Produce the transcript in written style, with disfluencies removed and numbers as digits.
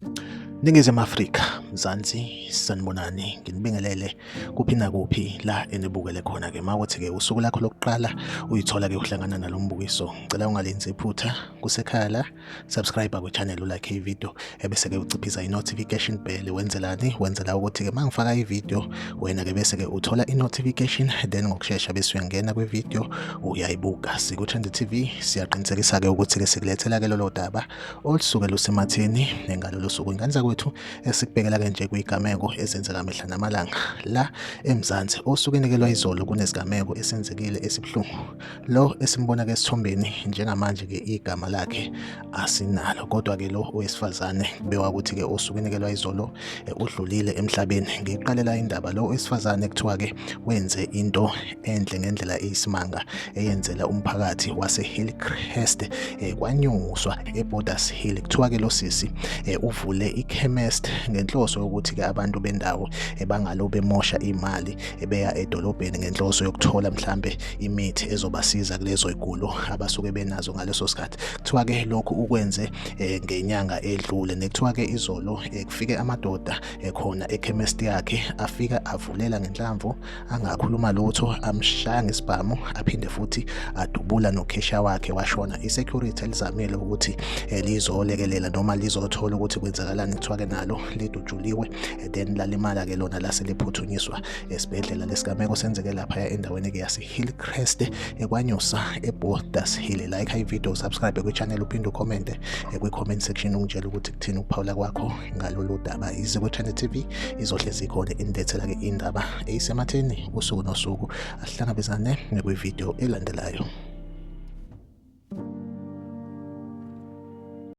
Ningizimu Afrika, Mzansi, sanibonani, nginibingelele kuphi nakuphi la enibukele khona-ke. Mawukuthi-ke usuku lakho lokuqala uyithola-ke uhlangana nalo mbukiso, ngicela ungalenzi iphutha kusekhaya la, subscribe kwi-channel, ulike ividiyo ebese-ke uciphiza i-notification bell. Wenzelani? Wenzela ukuthi-ke uma ngifaka ividiyo wena-ke bese-ke uthola i-notification, then ngokushesha bese uyangena kwividiyo uyayibuka. Siku-Trend TV siyaqinisekisa-ke ukuthi-ke sikulethela-ke lolo daba olusuke lusematheni ngalolo suku. Ingane zakwethu esikubhekela-ke nje kwigameko ezenzeka mihla namalanga la eMzansi. Osukwinikelwa izolo kunesigameko esenzekile esibuhlungu, lo esimbona-ke esithombeni njengamanje-ke igama lakhe asinalo, kodwa-ke lo owesifazane kubekwa ukuthi-ke osukwinikelwa izolo udlulile emhlabeni. Ngiqalela indaba lo owesifazane kuthiwa-ke wenze into enhle ngendlela eyisimanga eyenzela umphakathi wase-Hillcrest kwanyuswa eBorders Hill. Kuthiwa-ke lo sisi uvule ikhemest ngenhloso yokuthi-ke abantu bendawo bangalo bemosha imali beya edolobheni ngenhloso yokuthola mhlambe imithi ezobasiza kulezo igulo abasuke benazo ngaleso sikhathi. Kuthiwa-ke lokhu ukwenze ngenyanga edlule, nekuthiwa-ke izolo kufike amadoda khona ekhemesti yakhe, afika avulela ngenhlamvu, angakhuluma lutho, amshaya ngesibhamu, aphinde futhi adubula nokhesha wakhe washona. I-security elizamile ukuthi lizolekelela noma lizothola ukuthi kwenzakalani. Kuthiwa-ke nalo lidutshuliwe, then lalimala-ke lona lase liphuthunyiswa esibhedlela. Lesigameko senzeke lapha endaweni-ke yase-Hillcrest kwanyusa eBorders Hill. Like ividiyo, subscribe kwi-channel, uphinde ucommente kwi-comment section ungitshela ukuthi kuthini ukuphawula kwakho ngalolu daba. Yize ku-Trend TV izohlezi ikhona indethela-ke indaba eyisematheni usuku nosuku. Asihlangabezane kwividiyo elandelayo.